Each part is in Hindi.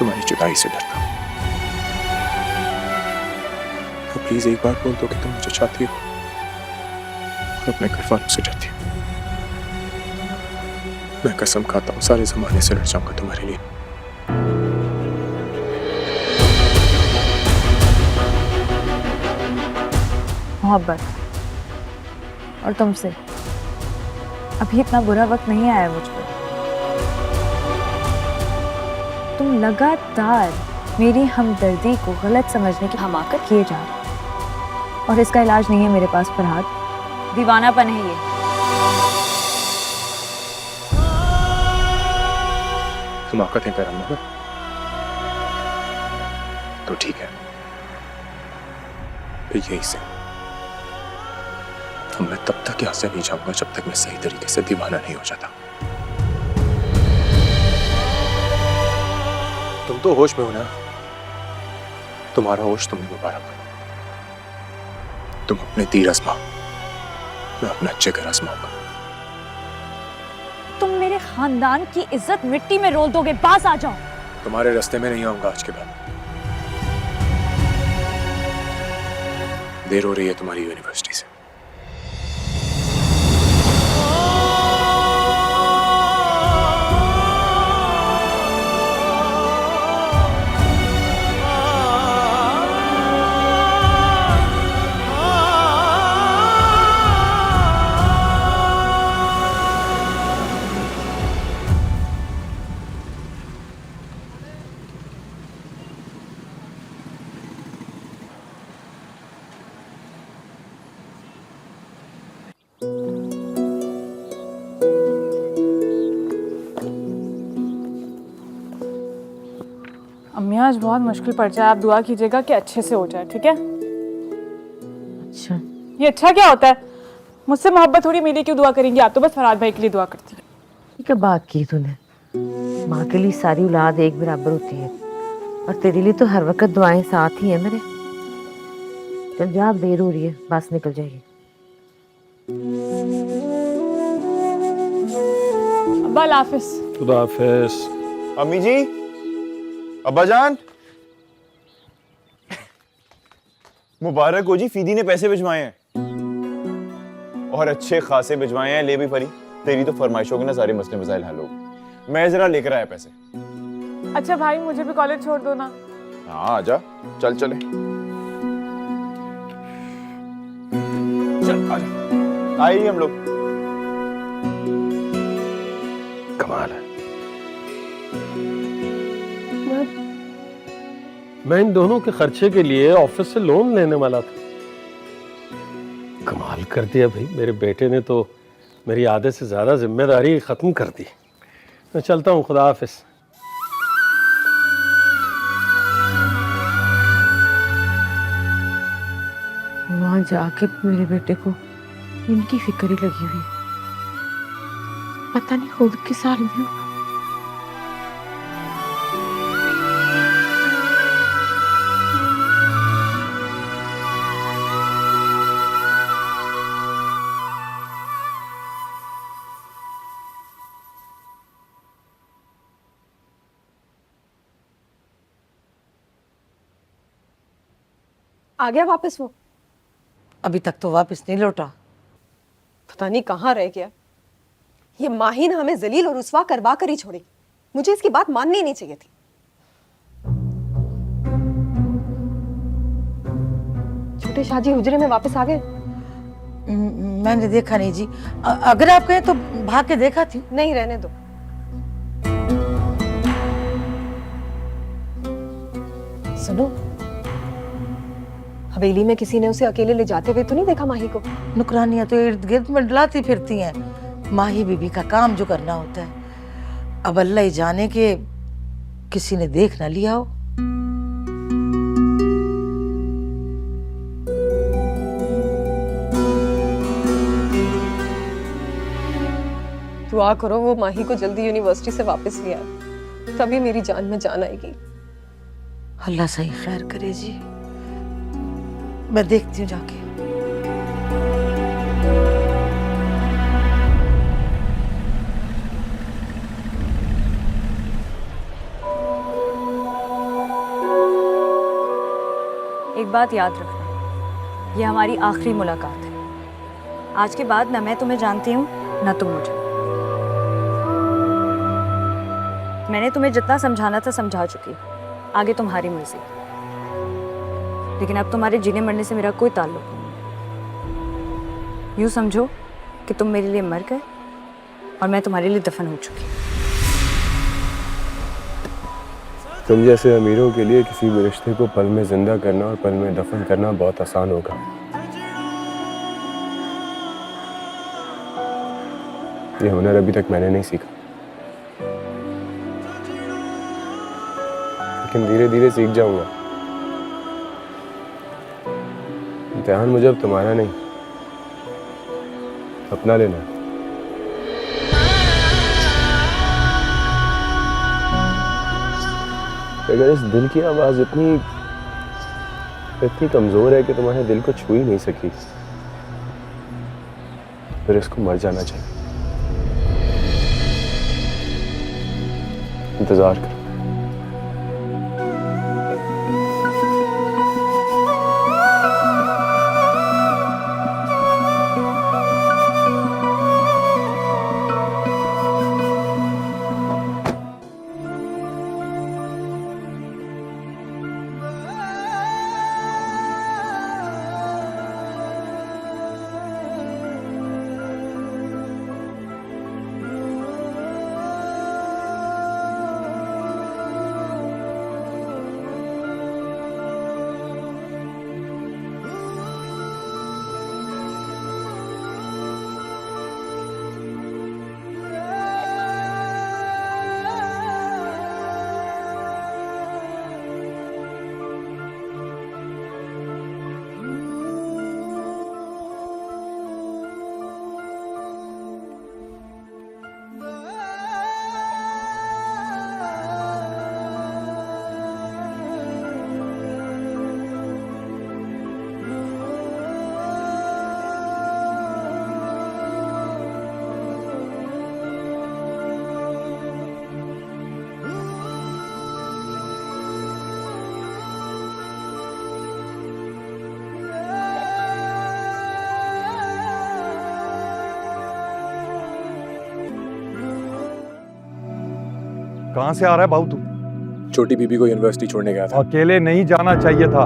तुम्हारी जुदाई से डरता हूँ। तो प्लीज एक बार बोल दो कि तुम मुझे चाहती हो और अपने घर वालों से डरती हो। मैं कसम खाता हूँ सारे जमाने से लड़ जाऊंगा तुम्हारे लिए। मोहब्बत और तुमसे अभी इतना बुरा वक्त नहीं आया मुझ पर। तुम लगातार मेरी हमदर्दी को गलत समझने की हमाकत किए जा रहे हो और इसका इलाज नहीं है मेरे पास फरहाद, दीवानापन है ये। हमाकतें कर रहा तो ठीक है, यही से तो मैं तब तक यहाँ से नहीं जाऊंगा जब तक मैं सही तरीके से दीवाना नहीं हो जाता। तुम तो होश में हो ना, तुम्हारा होश तुम्हें मुबारक। तुम अपने तीर आजमाओ, मैं अपना जिगर आजमाऊंगा। तुम मेरे खानदान की इज्जत मिट्टी में रोल दोगे, पास आ जाओ। तुम्हारे रास्ते में नहीं आऊंगा आज के बाद। देर हो रही है तुम्हारी यूनिवर्सिटी से। अम्मी आज बहुत मुश्किल पड़ जाए, आप दुआ कीजिएगा कि अच्छे से हो जाए, ठीक है? अच्छा, ये अच्छा क्या होता है? मुझसे मोहब्बत थोड़ी मेरी क्यों दुआ करेंगी आप? तो बस फरहाद भाई के लिए दुआ करती है। क्या बात की तूने। माँ के लिए सारी औलाद एक बराबर होती है और तेरे लिए तो हर वक्त दुआएं साथ ही है मेरे। चल जा, देर हो रही है, बस निकल जाएगी। अब्बा अल्लाह हाफिज। खुदा हाफिज। अम्मी जी, अब्बा जान, मुबारक हो जी, फीदी ने पैसे भिजवाए हैं और अच्छे खासे भिजवाए हैं। ले भी परी, तेरी तो फरमाइशों के ना सारे मसले मसाइल हल हो गए। मैं जरा लेकर आया पैसे। अच्छा भाई, मुझे भी कॉलेज छोड़ दो ना। हाँ आजा, चल चले, चल आजा, आए ही हम लोग। कमाल है। मैं इन दोनों के खर्चे के लिए ऑफिस से लोन लेने वाला था। कमाल कर दिया भाई, मेरे बेटे ने तो मेरी आधे से ज्यादा जिम्मेदारी खत्म कर दी। मैं चलता हूँ, खुदा हाफिज। वहां जाके मेरे बेटे को इनकी फिक्र ही लगी हुई है। पता नहीं खुद किस हाल में होगा। आ गया वापस वो? अभी तक तो वापस नहीं लौटा। पता नहीं कहाँ रह गया। ये माहिन हमें जलील और रुसवा करवा कर ही छोड़ेगी। मुझे इसकी बात माननी नहीं चाहिए थी। छोटे शाहजी हुजरे में वापस आ गए? मैंने देखा नहीं जी। अगर आप कहें तो भाग के देखा थी। नहीं, रहने दो। सुनो, हवेली में किसी ने उसे अकेले ले जाते हुए तो नहीं देखा माही को? नुकरानियां तो इर्द गिर्द मंडलाती फिरती हैं। माही बीबी का काम जो करना होता है। अब अल्लाह ही जाने के किसी ने देख ना लिया हो। दुआ करो वो माही को जल्दी यूनिवर्सिटी से वापस ले आए, तभी मेरी जान में जान आएगी। अल्लाह सही खैर करे जी। मैं देखती हूँ जाके। एक बात याद रखना, ये हमारी आखिरी मुलाकात है। आज के बाद ना मैं तुम्हें जानती हूँ ना तुम मुझे। मैंने तुम्हें जितना समझाना था समझा चुकी, आगे तुम्हारी मर्जी। लेकिन अब तुम्हारे जीने मरने से मेरा कोई ताल्लुक नहीं। यूँ समझो कि तुम मेरे लिए मर गए और मैं तुम्हारे लिए दफन हो चुकी। तुम जैसे अमीरों के लिए किसी भी रिश्ते को पल में जिंदा करना और पल में दफन करना बहुत आसान होगा। ये हुनर अभी तक मैंने नहीं सीखा, लेकिन धीरे धीरे सीख जाऊंगा। इम्तिहान मुझे अब तुम्हारा नहीं, अपना लेना है। अगर इस दिल की आवाज इतनी कमजोर है कि तुम्हारे दिल को छू ही नहीं सकी, फिर इसको मर जाना चाहिए। इंतजार करो। कहाँ से आ रहा है भाऊ तू? छोटी बीबी को यूनिवर्सिटी छोड़ने गया था। अकेले नहीं जाना चाहिए था।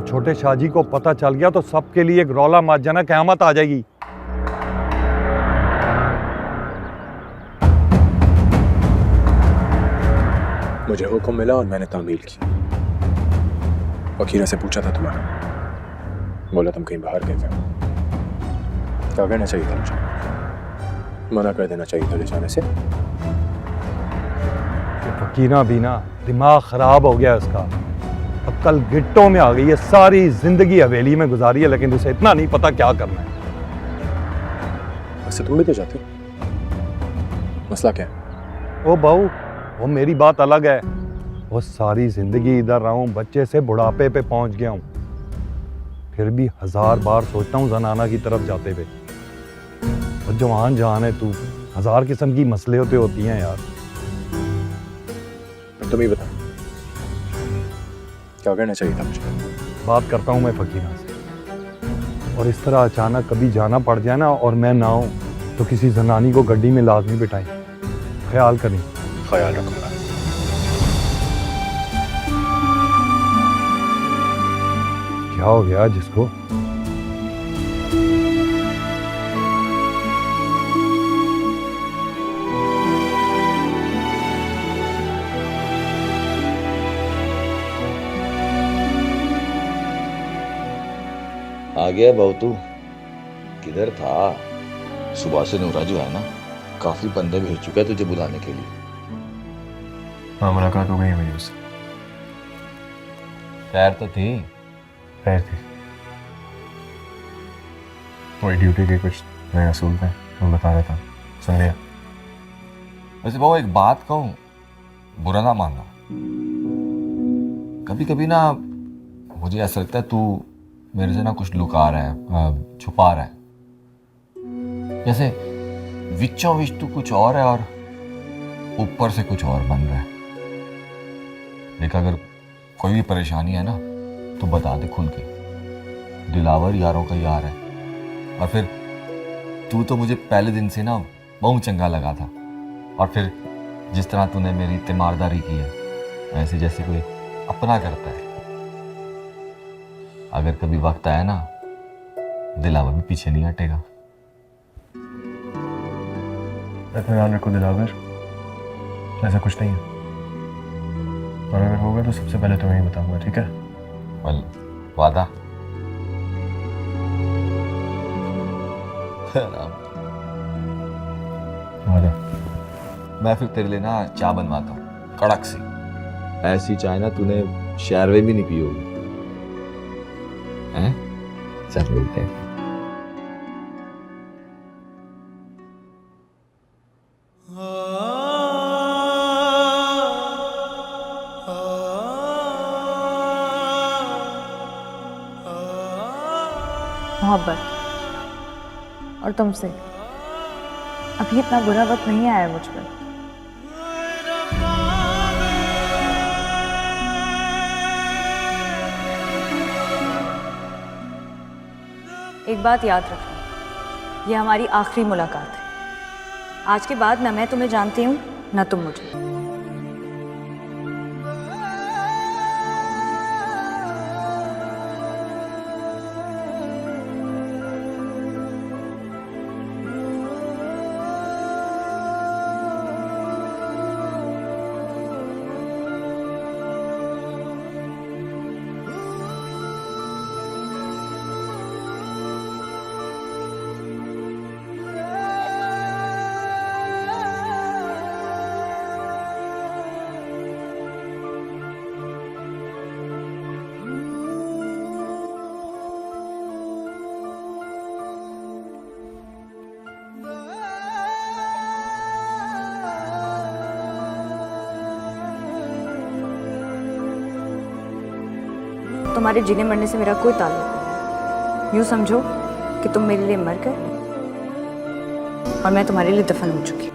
छोटे शाहजी को पता चल गया तो सबके लिए एक रौला मच जाना, क़यामत आ जाएगी। मुझे हुक्म मिला और मैंने तामील की। वकीला से पूछा था तुम्हारा, बोला तुम कहीं बाहर गए थे। क्या करना चाहिए था मुझे? मना कर देना चाहिए था ले जाने से। फकीरा भी ना दिमाग खराब हो गया उसका, अक्ल गिट्टों में आ गई है। सारी जिंदगी हवेली में गुजारी है, लेकिन उसे इतना नहीं पता क्या करना है। वैसे तुम भी तो जाते हो, मसला क्या है? ओ बहू, वो मेरी बात अलग है। वो सारी जिंदगी इधर रहा हूँ, बच्चे से बुढ़ापे पे पहुंच गया हूँ, फिर भी 1000 बार सोचता हूँ जनाना की तरफ जाते हुए। और जवान जहान है तू, 1000 किस्म की मसले होती हैं यार। तुम ही बताओ क्या करना चाहिए था मुझे? बात करता हूँ मैं फकीरा से, और इस तरह अचानक कभी जाना पड़ जाए ना और मैं ना हूँ तो किसी जनानी को गड्डी में लाजमी बिठाएं। ख्याल करें। ख्याल रखूंगा। क्या हो गया जिसको? आ गया बहु, तू किधर था? सुबह से नूरा जो है ना, काफी बंदे भेज चुका है तुझे बुलाने के लिए। हाँ, मुलाकात हो गई है मेरी उससे। खैर तो थी। खैर थी। वही ड्यूटी के कुछ नए असूल थे, मैं बता रहा था, सुन लिया? वैसे बहु एक बात कहूँ, बुरा ना मानना। कभी कभी ना मुझे ऐसा लगता है तू मेरे से ना कुछ लुका रहा है, छुपा रहा है। जैसे विचों विच तू कुछ और है और ऊपर से कुछ और बन रहा है। देख, अगर कोई भी परेशानी है ना तो बता दे खुल के, दिलावर यारों का यार है। और फिर तू तो मुझे पहले दिन से ना बहुत चंगा लगा था, और फिर जिस तरह तूने मेरी तीमारदारी की है, ऐसे जैसे कोई अपना करता है। अगर कभी वक्त आया ना, दिलावर भी पीछे नहीं हटेगा। इत्मीनान रखो दिलावर, ऐसा कुछ नहीं है, और अगर होगा तो सबसे पहले तुम्हें ही बताऊंगा, ठीक है? well, वादा। वादा। मैं फिर तेरे लिए ना चाय बनवाता हूँ, कड़क सी। ऐसी चाय ना तूने शहर में भी नहीं पी होगी। हैं? चल मिलते हैं। मोहब्बत और तुमसे अभी इतना बुरा वक्त नहीं आया मुझ पर। एक बात याद रखना, ये हमारी आखिरी मुलाकात है। आज के बाद ना मैं तुम्हें जानती हूँ ना तुम मुझे। तुम्हारे जीने मरने से मेरा कोई ताल्लुक नहीं। यूँ समझो कि तुम मेरे लिए मर गए और मैं तुम्हारे लिए दफन हो चुकी।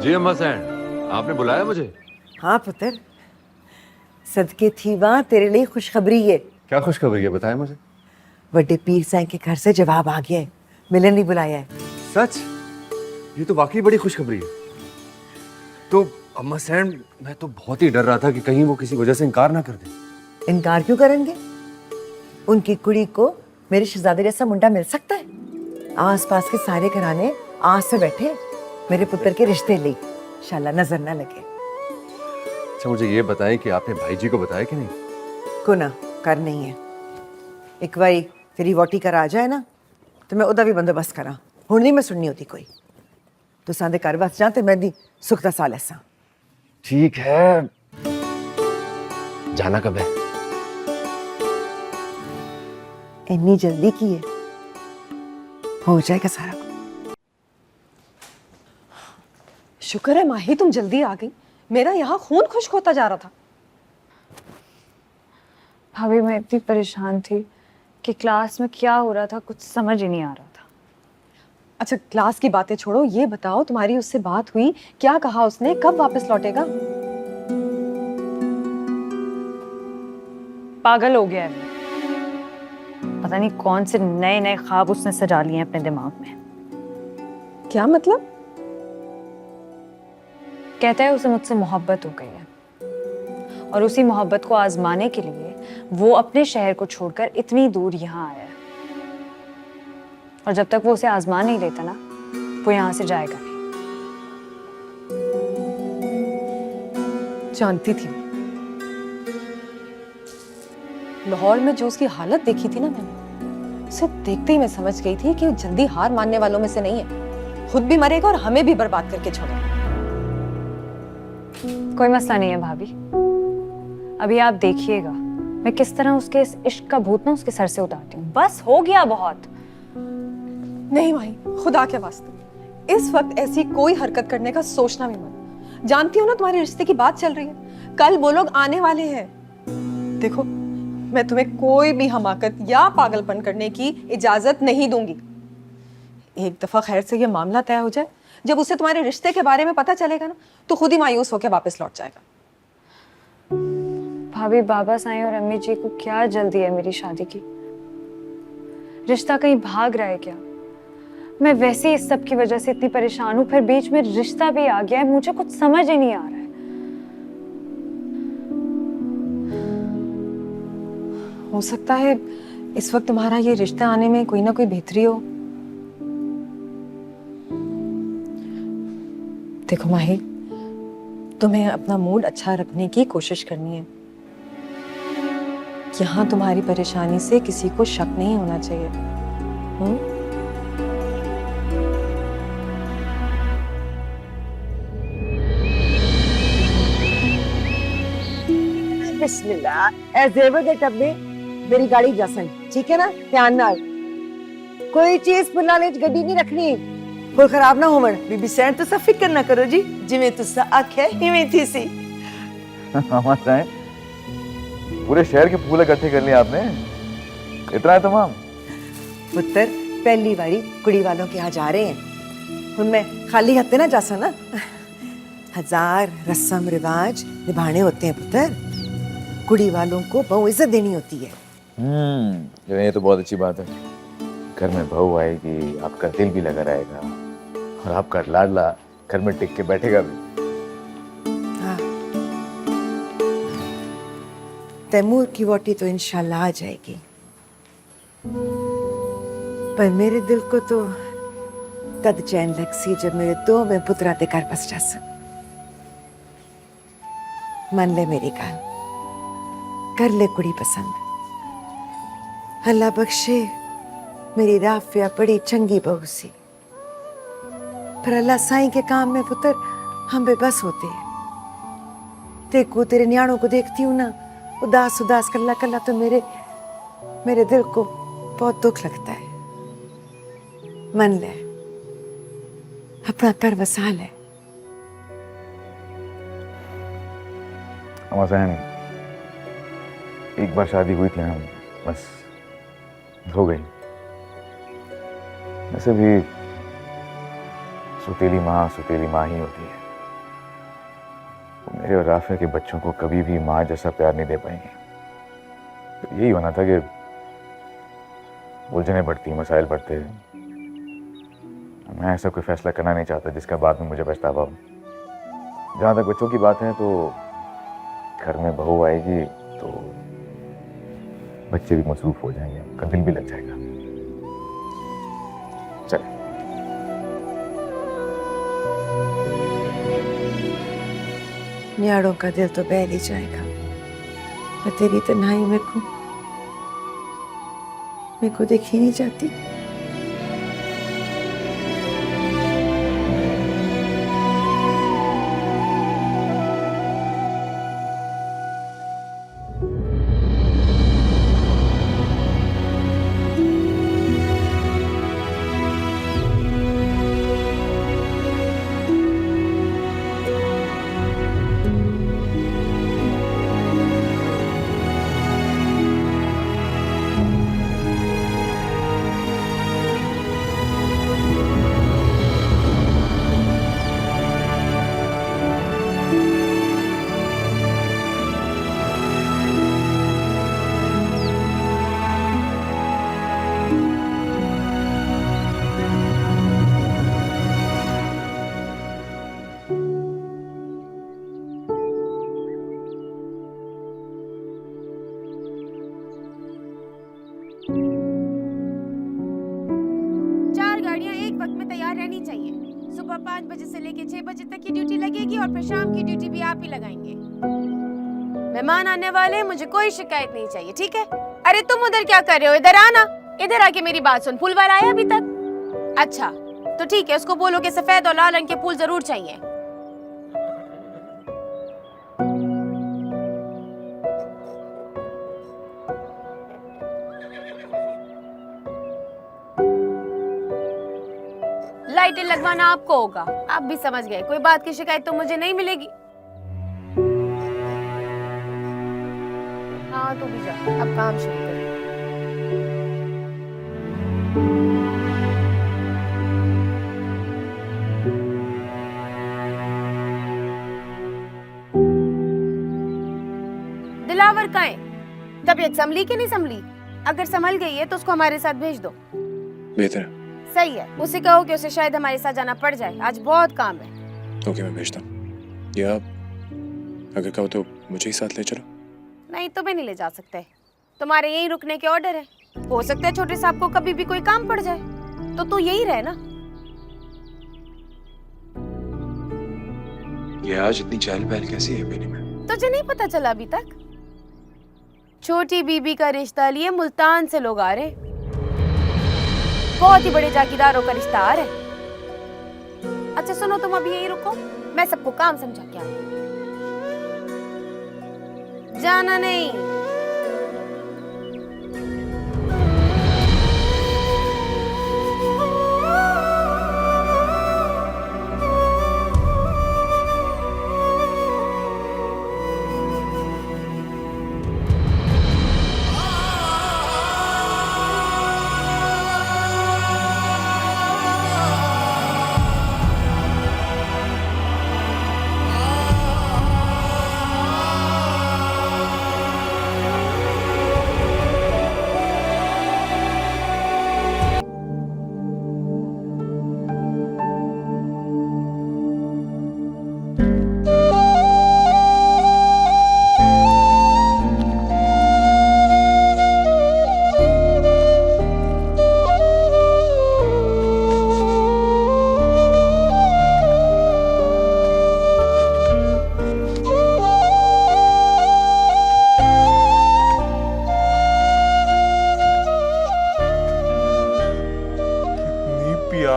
जी अम्मा सैन, आपने बुलाया मुझे? हाँ पुत्र, सदके थी वहाँ तेरे लिए खुशखबरी है। क्या खुशखबरी है, बताया मुझे। बड़े पीर साईं के घर से जवाब आ गया है, मिलन नहीं बुलाया है। सच? ये तो वाकई बड़ी खुशखबरी है। तो अम्मा सैन, मैं तो बहुत ही डर रहा था कि कहीं वो किसी वजह से इनकार ना कर दे। इनकार क्यों करेंगे? उनकी कुड़ी को मेरे शहजादे जैसा मुंडा मिल सकता है? आसपास के सारे घराने आस से बैठे मेरे पुत्र के रिश्ते ली, शाला नजर ना लगे। अच्छा मुझे ये बताएं कि आपने भाई जी को बताया कि नहीं? को ना कर नहीं है। एक बारी तेरी वोटी कर आ जाए ना तो मैं उदा भी बंदोबस्त करा। हुण नहीं मैं सुननी होती कोई। तो सादे घर बस जा ते मैं दी सुख दा साल ऐसा। ठीक है, जाना कब है? इतनी जल्दी की है, हो जाएगा सारा। शुक्र है माही तुम जल्दी आ गई, मेरा यहाँ खून खुश्क होता जा रहा था। भाभी मैं इतनी परेशान थी कि क्लास में क्या हो रहा था कुछ समझ ही नहीं आ रहा था। अच्छा क्लास की बातें छोड़ो, ये बताओ तुम्हारी उससे बात हुई, क्या कहा उसने, कब वापस लौटेगा? पागल हो गया है वो। पता नहीं कौन से नए नए ख्वाब उसने सजा लिए हैं अपने दिमाग में। क्या मतलब? कहता है उसे मुझसे मोहब्बत हो गई है और उसी मोहब्बत को आजमाने के लिए वो अपने शहर को छोड़कर इतनी दूर यहाँ आया है। और जब तक वो उसे आजमा नहीं लेता ना, वो यहाँ से जाएगा नहीं। जानती थी, लाहौर में जो उसकी हालत देखी थी ना मैंने, उसे देखते ही मैं समझ गई थी कि वो जल्दी हार मानने वालों में से नहीं है। खुद भी मरेगा और हमें भी बर्बाद करके छोड़ेगा। कोई मसला नहीं है भाभी, अभी आप देखिएगा मैं किस तरह उसके इस इश्क का भूत ना उसके सर से उतारती हूँ। बस हो गया बहुत। नहीं भाई, खुदा के वास्ते इस वक्त ऐसी कोई हरकत करने का सोचना भी मत। जानती हो ना तुम्हारे रिश्ते की बात चल रही है, कल वो लोग आने वाले हैं। देखो, मैं तुम्हें कोई भी हमाकत या पागलपन करने की इजाजत नहीं दूंगी। एक दफा खैर से ये मामला तय हो जाए, जब उसे तुम्हारे रिश्ते के बारे में पता चलेगा ना, तो खुद ही मायूस होकर वापस लौट जाएगा। भाभी, बाबा साईं और अम्मी जी को क्या जल्दी है मेरी शादी की? रिश्ता कहीं भाग रहा है क्या? मैं वैसे ही इस सब की वजह से इतनी परेशान हूँ, फिर बीच में रिश्ता भी आ गया है, मुझे कुछ समझ ही नहीं आ रहा है। हो सकता है इस वक्त तुम्हारा ये रिश्ता आने में कोई ना कोई बेहतरी हो। देखो माही, तुम्हें अपना मूड अच्छा रखने की कोशिश करनी है। यहाँ तुम्हारी परेशानी से किसी को शक नहीं होना चाहिए। बिस्मिल्लाह। ए जेवर दे टब्बे मेरी गाड़ी जसन, ठीक है ना? ध्यान नाल कोई चीज पुलाने च गड्डी नहीं रखनी, कोई खराब ना होवण। बीबी सैन तो सब फिक्र ना करो जी, जिवें तुसा आख्या हिवें थी सी। मामा साहब, पूरे शहर के फूल इकट्ठे कर लिए आपने, इतना है तमाम? पुत्र पहली बारी कुड़ी वालों के यहाँ जा रहे हैं, हुन मैं खाली हाथे ना जासा ना। 1000 रस्म रिवाज निभाने होते हैं पुत्र, कुड़ी वालों को बहु इज्जत देनी होती है। ये तो बहुत अच्छी बात है। घर में बहू आएगी, आपका दिल भी लगा रहेगा और आपका लाडला घर में टिक के बैठेगा भी। हाँ, तैमूर की वोटी तो इंशाल्लाह आ जाएगी, पर मेरे दिल को तो तद चैन लग सी जब मेरे 2 में पुत्रा ते घर बस जास। मन ले मेरी गल, कर ले कुड़ी पसंद। अल्लाह बख्शे मेरी राफिया बड़ी चंगी बहू सी, पर अल्लाह साईं के काम में पुत्र हम बेबस होते हैं। देखो तेरे न्याणों को देखती हूँ ना, उदास उदास कल्ला कल्ला, तो मेरे दिल को बहुत दुख लगता है। मन ले, अपना कर वसा ले। अम्मा सहन, एक बार शादी हुई थी ना, बस हो गई। वैसे भी सुतीली माँ ही होती है। वो मेरे और राफिया के बच्चों को कभी भी माँ जैसा प्यार नहीं दे पाएंगे। तो यही होना था कि उलझने बढ़ती, मसाइल बढ़ते हैं। मैं ऐसा कोई फैसला करना नहीं चाहता जिसका बाद में मुझे पछतावा हो। जहाँ तक बच्चों की बात है, तो घर में बहू आएगी तो बच्चे भी मसरूफ हो जाएंगे, उनका दिल भी लग जाएगा। चल न्याड़ों का दिल तो बहल ही जाएगा, पर तेरी तन्हाई मेरे को देखी नहीं जाती। सुबह 5 बजे से लेके 6 बजे तक की ड्यूटी लगेगी और फिर शाम की ड्यूटी भी आप ही लगाएंगे। मेहमान आने वाले हैं, मुझे कोई शिकायत नहीं चाहिए, ठीक है? अरे तुम उधर क्या कर रहे हो? इधर आना, इधर आके मेरी बात सुन। फूल वाला आया अभी तक? अच्छा तो ठीक है, उसको बोलो कि सफेद और लाल रंग के फूल जरूर चाहिए। लाइटें लगवाना आपको होगा, आप भी समझ गए। कोई बात की शिकायत तो मुझे नहीं मिलेगी। हाँ तू भी जा, अब काम शुरू कर। दिलावर का है, तबीयत संभली कि नहीं संभली? अगर संभल गई है तो उसको हमारे साथ भेज दो। बेहतर है। सही है, उसे कहो कि उसे शायद हमारे साथ जाना पड़ जाए, आज बहुत काम है। ओके, मैं भेजता हूँ। या अगर कहो तो मुझे ही साथ ले चलो। नहीं, तुम्हें नहीं ले जा सकते, तुम्हारे यहीं रुकने के ऑर्डर है। हो सकता है छोटे साहब को कभी भी कोई काम पड़ जाए, तो तू यही रहे ना। ये आज इतनी चहल पहल कैसी है बेनी में? तुझे नहीं पता चला अभी तक? छोटी बीबी का रिश्ता लिए मुल्तान से लोग आ रहे, बहुत ही बड़े जागीरदारों का रिश्ता आ रहा है। अच्छा सुनो, तुम अभी यहीं रुको, मैं सबको काम समझा के आऊंगी। जाना नहीं।